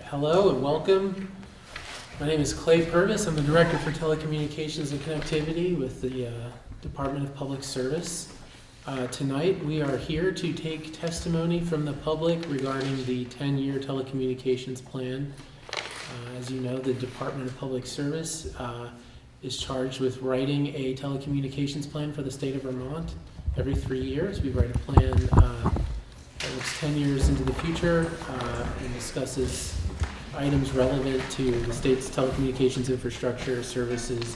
Hello and welcome. My name is Clay Purvis. I'm the Director for Telecommunications and Connectivity with the Department of Public Service. Tonight we are here to take testimony from the public regarding the 10-year telecommunications plan. As you know, the Department of Public Service is charged with writing a telecommunications plan for the state of Vermont. Every 3 years we write a plan that looks 10 years into the future and discusses items relevant to the state's telecommunications infrastructure, services,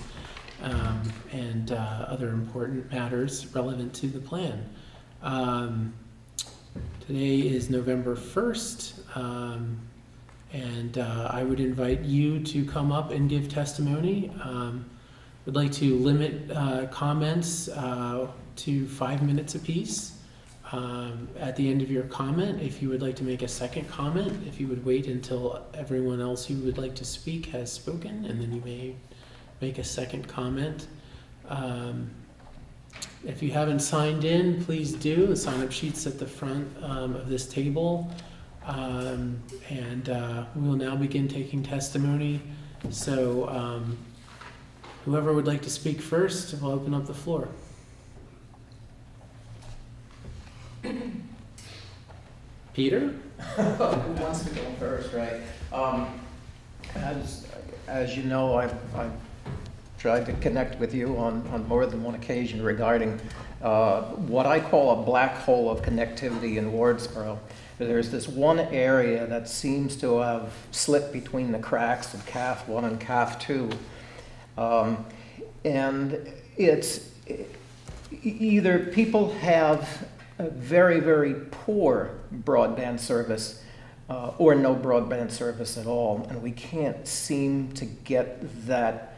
and other important matters relevant to the plan. Today is November 1st, and I would invite you to come up and give testimony. Would like to limit comments to 5 minutes apiece. At the end of your comment, if you would like to make a second comment, if you would wait until everyone else who would like to speak has spoken, and then you may make a second comment. If you haven't signed in, please do. The sign-up sheet's at the front of this table. We will now begin taking testimony. So whoever would like to speak first, we'll open up the floor. Peter? Who wants to go first, right? As you know, I've tried to connect with you on more than one occasion regarding what I call a black hole of connectivity in Wardsboro. There's this one area that seems to have slipped between the cracks of CAF 1 and CAF 2. And it's either people have a very, very poor broadband service or no broadband service at all, and we can't seem to get that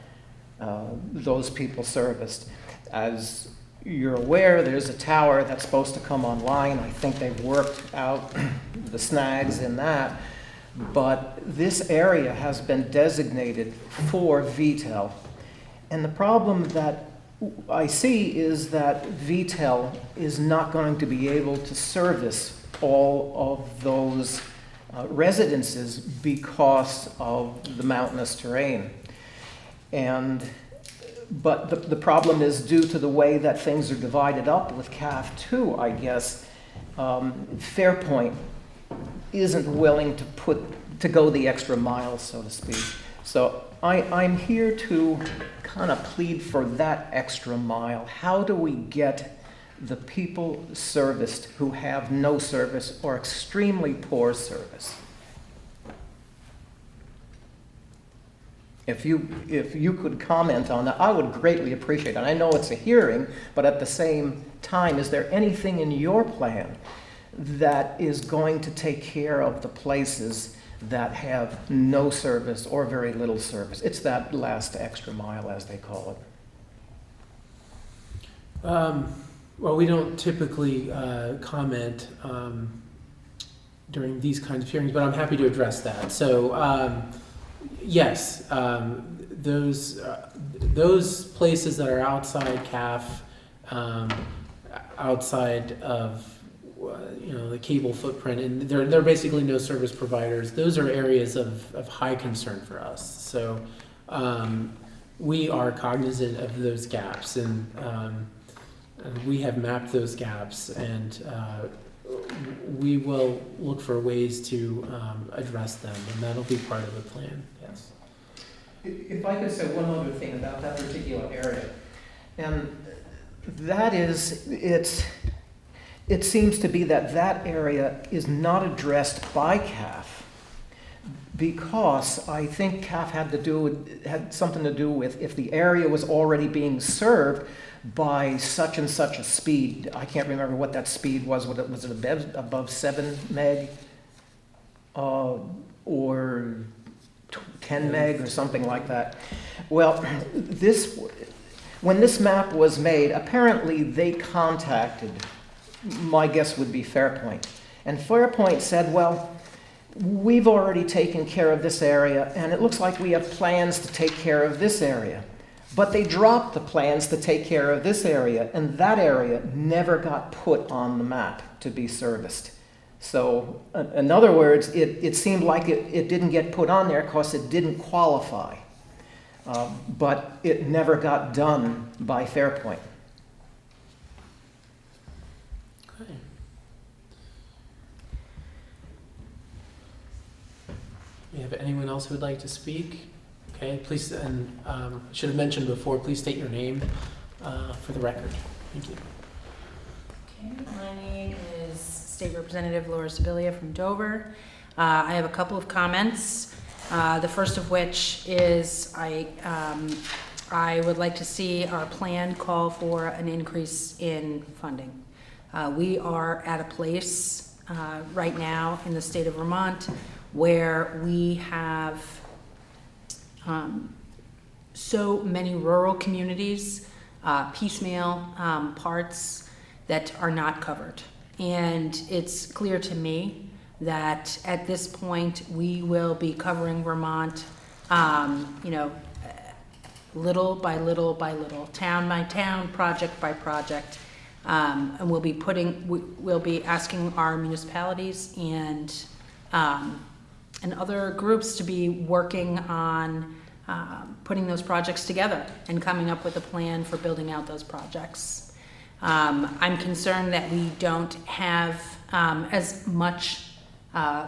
those people serviced. As you're aware, there's a tower that's supposed to come online. I think they've worked out the snags in that, but this area has been designated for VTEL. And the problem that I see is that VTEL is not going to be able to service all of those residences because of the mountainous terrain. But the problem is due to the way that things are divided up with CAF 2, I guess. Fairpoint isn't willing to go the extra mile, so to speak. So I'm here to kind of plead for that extra mile. How do we get the people serviced who have no service or extremely poor service? If you could comment on that, I would greatly appreciate it. I know it's a hearing, but at the same time, is there anything in your plan that is going to take care of the places that have no service or very little service? It's that last extra mile, as they call it. Well, we don't typically comment during these kinds of hearings, but I'm happy to address that. So, yes, those places that are outside CAF, outside of the cable footprint, and they're basically no service providers. Those are areas of high concern for us. So we are cognizant of those gaps, and we have mapped those gaps, and we will look for ways to address them, and that'll be part of the plan. Yes. If I could say one other thing about that particular area, and that is it seems to be that area is not addressed by CAF because I think CAF had something to do with if the area was already being served by such and such a speed. I can't remember what that speed was. Was it above 7 meg or 10 meg or something like that? Well, when this map was made, apparently they contacted, my guess would be Fairpoint. And Fairpoint said, well, we've already taken care of this area, and it looks like we have plans to take care of this area. But they dropped the plans to take care of this area, and that area never got put on the map to be serviced. So, in other words, it seemed like it didn't get put on there because it didn't qualify. But it never got done by Fairpoint. Okay. We have anyone else who would like to speak? Okay, please, and should have mentioned before, please state your name for the record. Thank you. Okay, my name is State Representative Laura Siviglia from Dover. I have a couple of comments. The first of which is I would like to see our plan call for an increase in funding. We are at a place right now in the state of Vermont where we have so many rural communities, piecemeal parts that are not covered. And it's clear to me that at this point we will be covering Vermont, little by little by little, town by town, project by project, and we'll be asking our municipalities and other groups to be working on putting those projects together and coming up with a plan for building out those projects. I'm concerned that we don't have as much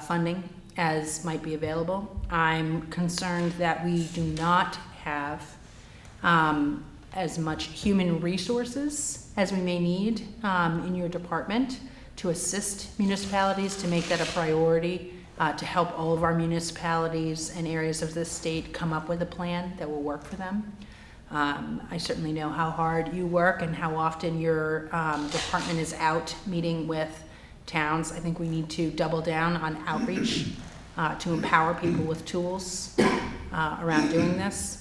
funding as might be available. I'm concerned that we do not have as much human resources as we may need in your department to assist municipalities, to make that a priority, to help all of our municipalities and areas of the state come up with a plan that will work for them. I certainly know how hard you work and how often your department is out meeting with towns. I think we need to double down on outreach to empower people with tools around doing this.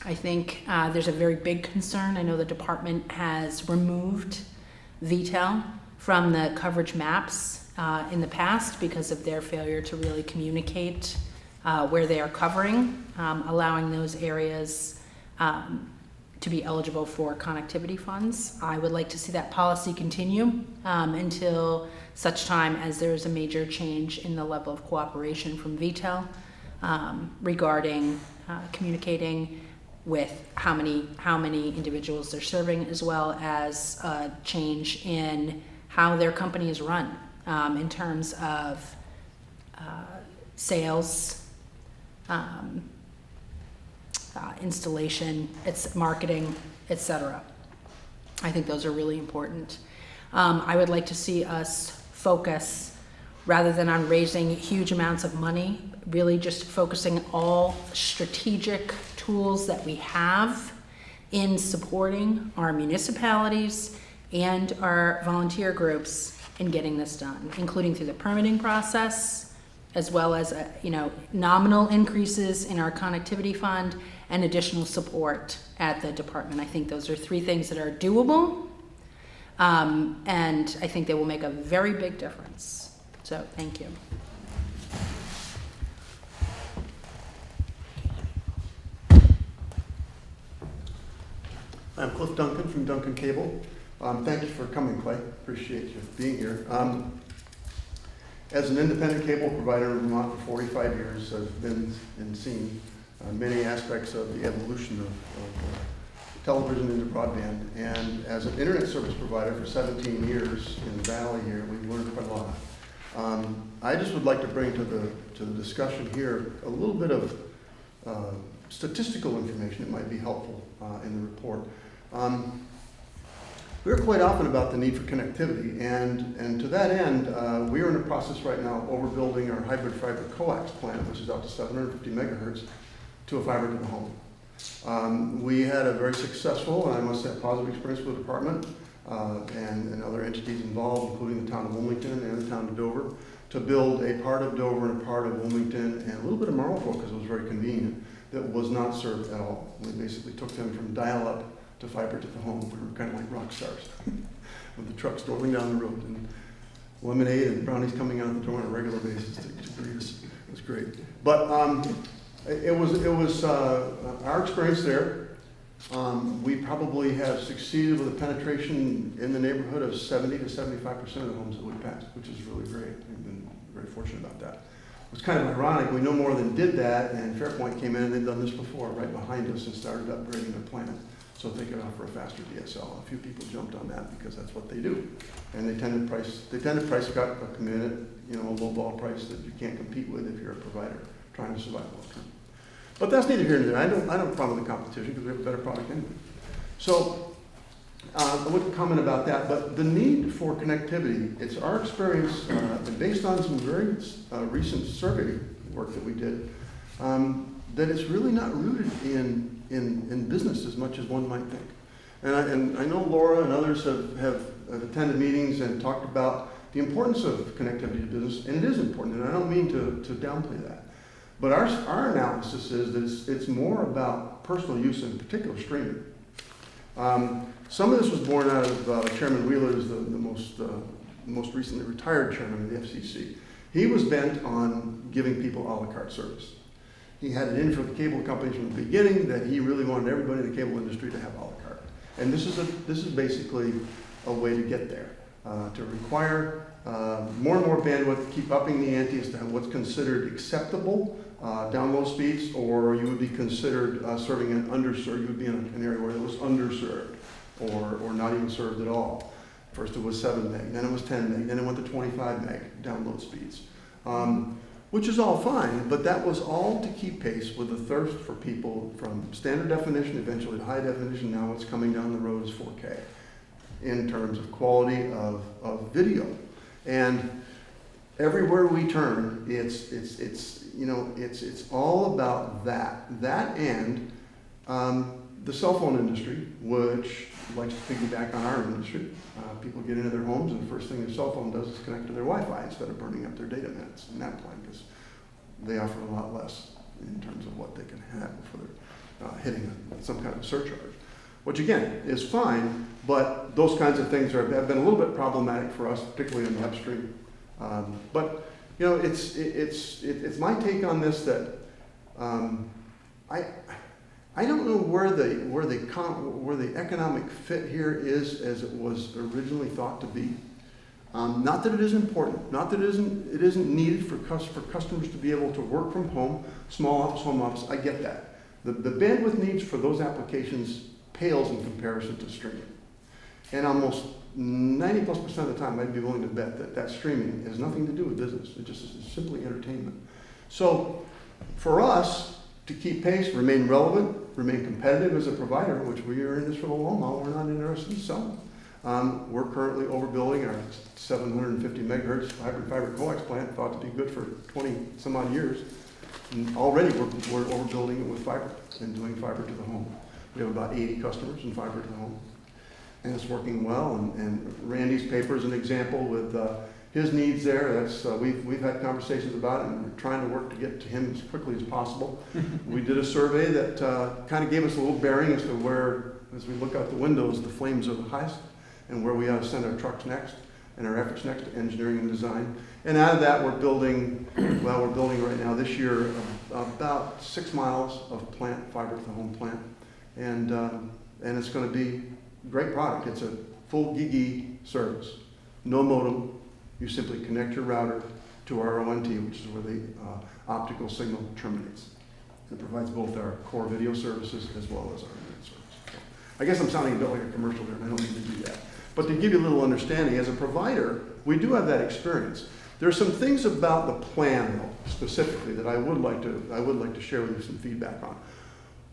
I think there's a very big concern. I know the department has removed VTEL from the coverage maps in the past because of their failure to really communicate where they are covering, allowing those areas to be eligible for connectivity funds. I would like to see that policy continue until such time as there is a major change in the level of cooperation from VTEL regarding communicating with how many individuals they're serving, as well as a change in how their company is run in terms of sales, installation, its marketing, etc. I think those are really important. I would like to see us focus, rather than on raising huge amounts of money, really just focusing all strategic tools that we have in supporting our municipalities and our volunteer groups in getting this done, including through the permitting process, as well as nominal increases in our connectivity fund and additional support at the department. I think those are three things that are doable, and I think they will make a very big difference. So thank you. I'm Cliff Duncan from Duncan Cable. Thank you for coming, Clay. Appreciate you being here. As an independent cable provider in Vermont for 45 years, I've been and seen many aspects of the evolution of television into broadband. And as an internet service provider for 17 years in the Valley here, we've learned quite a lot. I just would like to bring to the discussion here a little bit of statistical information that might be helpful in the report. We hear quite often about the need for connectivity, and to that end, we are in a process right now of overbuilding our hybrid fiber coax plant, which is up to 750 megahertz, to a fiber to the home. We had a very successful, and I must say, positive experience with the department and other entities involved, including the town of Wilmington and the town of Dover, to build a part of Dover and a part of Wilmington and a little bit of Monroe, because it was very convenient, that was not served at all. We basically took them from dial-up to fiber to the home. We were kind of like rock stars with the trucks rolling down the road and lemonade and brownies coming out the door on a regular basis to greet us. It was great. But it was our experience there We probably have succeeded with a penetration in the neighborhood of 70 to 75% of the homes that we passed, which is really great. We've been very fortunate about that. It was kind of ironic, we no more than did that, and Fairpoint came in and they'd done this before, right behind us, and started upgrading their plan so that they could offer a faster DSL. A few people jumped on that because that's what they do. And they tend to price cut or come in at, a low ball price that you can't compete with if you're a provider trying to survive long term. But that's neither here nor there. I don't have a problem with the competition because we have a better product anyway. So I wouldn't comment about that, but the need for connectivity, it's our experience, and based on some very recent survey work that we did, that it's really not rooted in business as much as one might think. And I know Laura and others have attended meetings and talked about the importance of connectivity to business, and it is important, and I don't mean to downplay that. But our analysis is that it's more about personal use, in particular streaming. Some of this was born out of Chairman Wheeler, who's the most recently retired chairman of the FCC. He was bent on giving people a la carte service. He had it in for the cable companies from the beginning that he really wanted everybody in the cable industry to have a la carte. And this is basically a way to get there, to require more and more bandwidth, keep upping the ante as to what's considered acceptable download speeds, or you would be considered serving an underserved, you would be in an area where it was underserved or not even served at all. First it was 7 meg, then it was 10 meg, then it went to 25 meg download speeds, which is all fine, but that was all to keep pace with the thirst for people from standard definition, eventually to high definition. Now what's coming down the road is 4K in terms of quality of video. And everywhere we turn, it's all about that and the cell phone industry, which likes to piggyback on our industry. People get into their homes, and the first thing their cell phone does is connect to their Wi-Fi instead of burning up their data minutes in that plan, because they offer a lot less in terms of what they can have before they're hitting some kind of surcharge. Which again is fine, but those kinds of things have been a little bit problematic for us, particularly in the upstream. But it's my take on this that I don't know where the economic fit here is as it was originally thought to be. Not that it isn't important, not that it isn't needed for customers to be able to work from home, small office, home office. I get that. The bandwidth needs for those applications pales in comparison to streaming. And almost 90+% of the time, I'd be willing to bet that streaming has nothing to do with business. It just is simply entertainment. So for us to keep pace, remain relevant, remain competitive as a provider, which we are in this for the long haul, we're not interested in selling. We're currently overbuilding our 750 megahertz hybrid fiber coax plant, thought to be good for 20 some odd years. And already we're overbuilding it with fiber and doing fiber to the home. We have about 80 customers in fiber to the home. And it's working well, and Randy's paper is an example with his needs there. That's we've had conversations about it, and we're trying to work to get to him as quickly as possible. We did a survey that kind of gave us a little bearing as to where, as we look out the windows, the flames are the highest, and where we ought to send our trucks next, and our efforts next to engineering and design. And out of that, we're building right now this year about 6 miles of plant, fiber to the home plant, and it's going to be a great product. It's a full GIGI service, no modem. You simply connect your router to our ONT, which is where the optical signal terminates. It provides both our core video services as well as our internet service. So I guess I'm sounding a bit like a commercial here, and I don't need to do that. But to give you a little understanding, as a provider, we do have that experience. There are some things about the plan, though, specifically, that I would like to share with you some feedback on.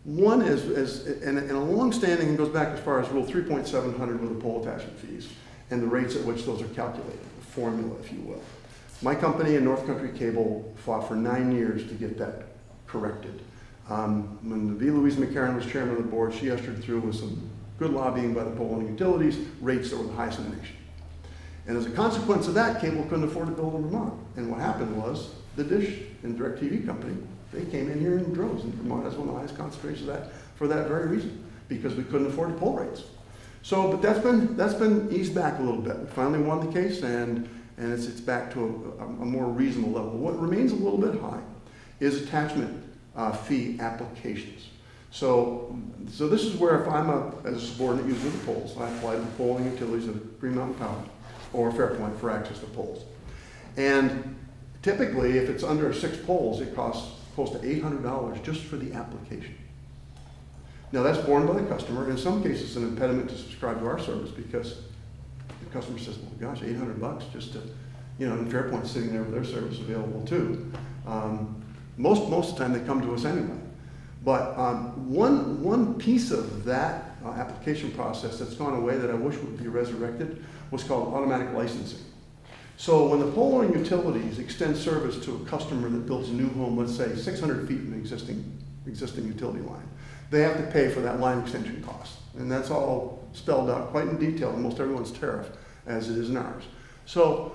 One is and a long-standing, goes back as far as Rule 3.700 with the pole attachment fees and the rates at which those are calculated, the formula, if you will. My company and North Country Cable fought for 9 years to get that corrected. When V. Louise McCarran was chairman of the board, she ushered through with some good lobbying by the pole-owning utilities, rates that were the highest in the nation. And as a consequence of that, cable couldn't afford to build in Vermont. And what happened was the Dish and DirecTV company, they came in here in droves, and Vermont has one of the highest concentrations of that for that very reason, because we couldn't afford the pole rates. So, but that's been eased back a little bit. We finally won the case, and it's back to a more reasonable level. What remains a little bit high is attachment fee applications. So this is where if I'm as a subordinate user of the poles, I apply to the polling utilities of Green Mountain Power or Fairpoint for access to poles. And typically, if it's under 6 poles, it costs close to $800 just for the application. Now that's borne by the customer. In some cases, it's an impediment to subscribe to our service because the customer says, well, gosh, $800 just to, and Fairpoint's sitting there with their service available too. Most of the time they come to us anyway. But one piece of that application process that's gone away that I wish would be resurrected was called automatic licensing. So when the pole owning utilities extend service to a customer that builds a new home, let's say 600 feet in the existing utility line, they have to pay for that line extension cost. And that's all spelled out quite in detail in most everyone's tariff, as it is in ours. So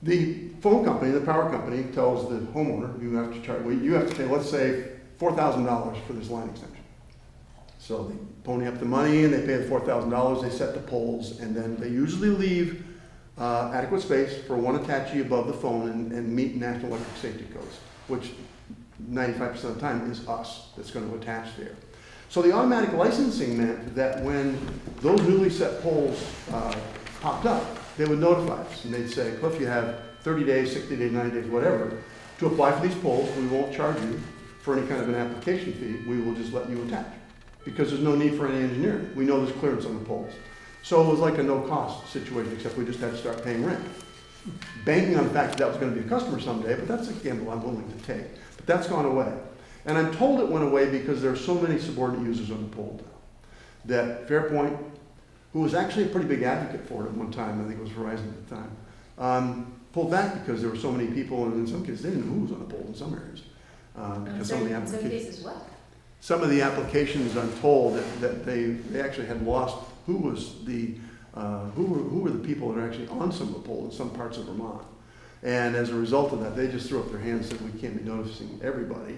the phone company, the power company, tells the homeowner, you have to pay, let's say, $4,000 for this line extension. So they pony up the money and they pay the $4,000, they set the poles, and then they usually leave adequate space for one attachee above the phone and meet National Electric Safety Codes, which 95% of the time is us that's going to attach there. So the automatic licensing meant that when those newly set poles popped up, they would notify us and they'd say, Cliff, you have 30 days, 60 days, 90 days, whatever, to apply for these poles. We won't charge you for any kind of an application fee. We will just let you attach because there's no need for any engineering. We know there's clearance on the poles. So it was like a no-cost situation, except we just had to start paying rent. Banking on the fact that that was going to be a customer someday, but that's a gamble I'm willing to take. But that's gone away. And I'm told it went away because there are so many subordinate users on the pole now that Fairpoint, who was actually a pretty big advocate for it at one time, I think it was Verizon at the time, pulled back because there were so many people, and in some cases they didn't know who was on the pole in some areas. Because some of the applications, some of the applications, I'm told that they actually had lost who were the people that are actually on some of the poles in some parts of Vermont. And as a result of that, they just threw up their hands and said, we can't be noticing everybody,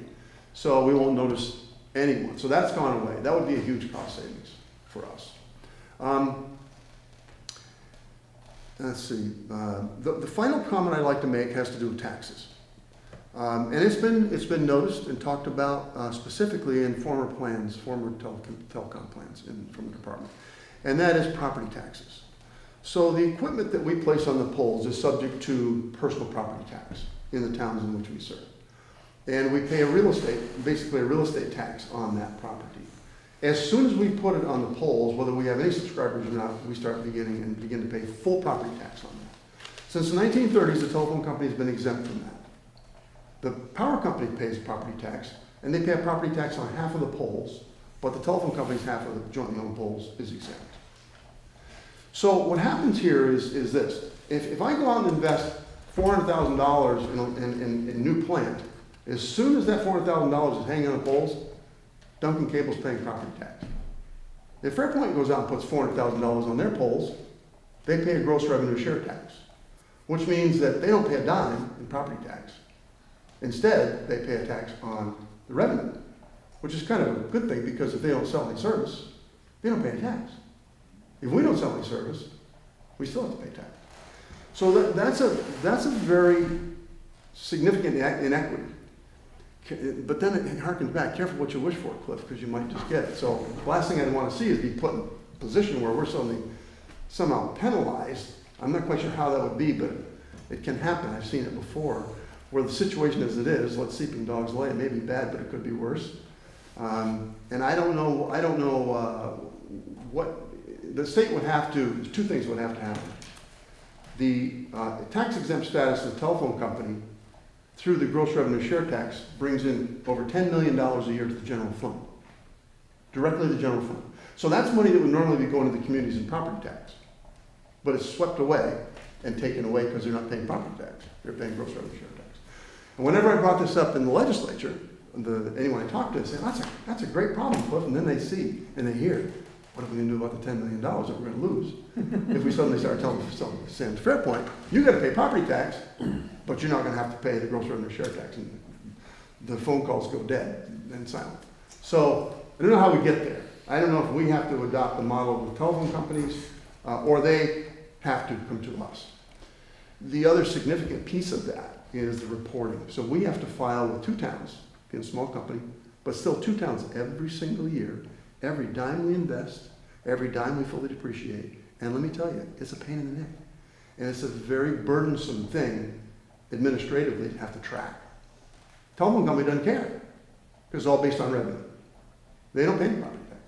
so we won't notice anyone. So that's gone away. That would be a huge cost savings for us. Let's see. The final comment I'd like to make has to do with taxes. And it's been noticed and talked about specifically in former telecom plans from the department, and that is property taxes. So the equipment that we place on the poles is subject to personal property tax in the towns in which we serve. And we pay basically a real estate tax on that property. As soon as we put it on the poles, whether we have any subscribers or not, we start begin to pay full property tax on that. Since the 1930s, the telephone company has been exempt from that. The power company pays property tax, and they pay a property tax on half of the poles, but the telephone company's half of the jointly owned poles is exempt. So what happens here is this. If I go out and invest $400,000 in new plant, as soon as that $400,000 is hanging on the poles, Duncan Cable's paying property tax. If Fairpoint goes out and puts $400,000 on their poles, they pay a gross revenue share tax, which means that they don't pay a dime in property tax. Instead, they pay a tax on the revenue, which is kind of a good thing because if they don't sell any service, they don't pay a tax. If we don't sell any service, we still have to pay tax. So that's a very significant inequity. But then it harkens back, careful what you wish for, Cliff, because you might just get it. So the last thing I'd want to see is be put in a position where we're somehow penalized. I'm not quite sure how that would be, but it can happen. I've seen it before, where the situation as it is, let sleeping dogs lay. It may be bad, but it could be worse. And I don't know what the state would have to. Two things would have to happen. The tax exempt status of the telephone company through the gross revenue share tax brings in over $10 million a year to the general fund, directly to the general fund. So that's money that would normally be going to the communities in property tax, but it's swept away and taken away because they're not paying property tax. They're paying gross revenue share tax. And whenever I brought this up in the legislature, anyone I talked to, they say, that's a great problem, Cliff. And then they see and they hear, what are we going to do about the $10 million that we're going to lose if we suddenly start saying to Fairpoint, you got to pay property tax, but you're not going to have to pay the gross revenue share tax. And the phone calls go dead and silent. So I don't know how we get there. I don't know if we have to adopt the model of the telephone companies or they have to come to us. The other significant piece of that is the reporting. So we have to file with 2 towns, being a small company, But still, two towns every single year, every dime we invest, every dime we fully depreciate. And let me tell you, it's a pain in the neck. And it's a very burdensome thing administratively to have to track. Telephone company doesn't care, because it's all based on revenue. They don't pay any property tax.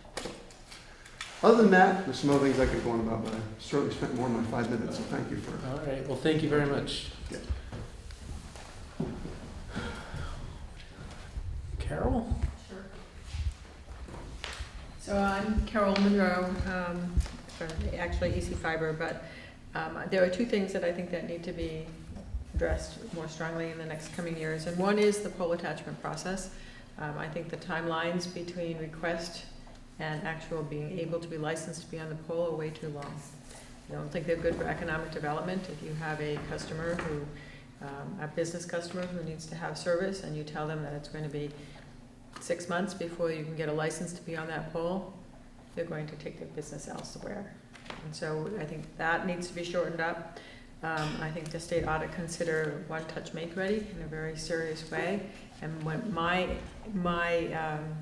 Other than that, there's some other things I could go on about, but I certainly spent more than my 5 minutes, so thank you for. All right, well, thank you very much. Yeah. Carol? Sure. So I'm Carol Monroe, from actually EC Fiber, but there are two things that I think that need to be addressed more strongly in the next coming years. And one is the pole attachment process. I think the timelines between request and actual being able to be licensed to be on the pole are way too long. I don't think they're good for economic development. If you have a customer who, a business customer who needs to have service, and you tell them that it's going to be 6 months before you can get a license to be on that pole, they're going to take their business elsewhere. And so I think that needs to be shortened up. I think the state ought to consider one-touch make-ready in a very serious way. And what my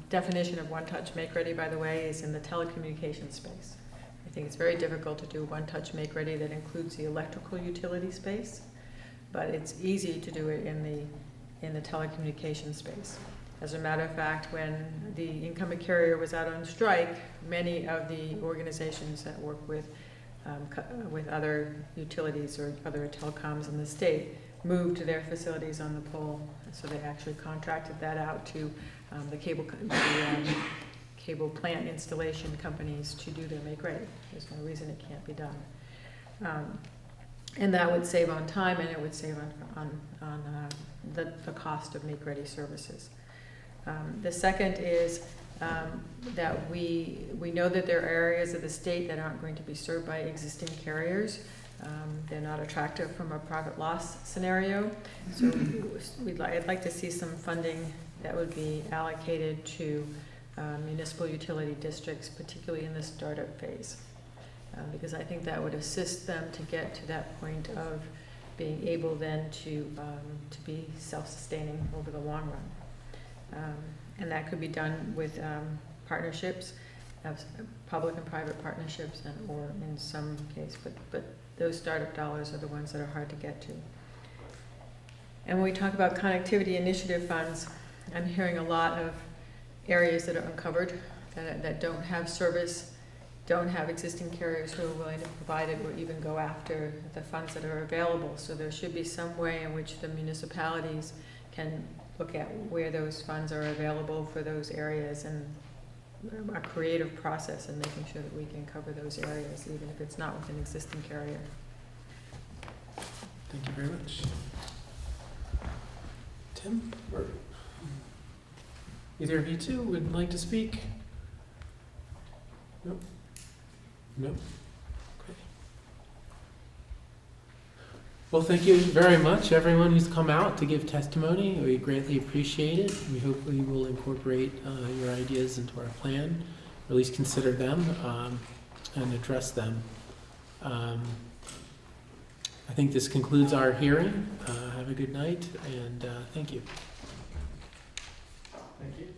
definition of one-touch make-ready, by the way, is in the telecommunications space. I think it's very difficult to do one-touch make-ready that includes the electrical utility space, but it's easy to do it in the telecommunications space. As a matter of fact, when the incumbent carrier was out on strike, many of the organizations that work with other utilities or other telecoms in the state moved their facilities on the pole. So they actually contracted that out to the cable plant installation companies to do their make-ready. There's no reason it can't be done. And that would save on time, and it would save on the cost of make-ready services. The second is that we know that there are areas of the state that aren't going to be served by existing carriers. They're not attractive from a profit loss scenario. So I'd like to see some funding that would be allocated to municipal utility districts, particularly in the startup phase, because I think that would assist them to get to that point of being able then to be self-sustaining over the long run. And that could be done with partnerships, public and private partnerships, or in some case, but those startup dollars are the ones that are hard to get to. And when we talk about connectivity initiative funds, I'm hearing a lot of areas that are uncovered, that don't have service, don't have existing carriers who are willing to provide it, or even go after the funds that are available. So there should be some way in which the municipalities can look at where those funds are available for those areas, and a creative process in making sure that we can cover those areas, even if it's not with an existing carrier. Thank you very much. Tim, or either of you two would like to speak? Nope. Nope. Okay. Well, thank you very much, everyone who's come out to give testimony. We greatly appreciate it. We hope we will incorporate your ideas into our plan, or at least consider them and address them. I think this concludes our hearing. Have a good night, and thank you. Thank you.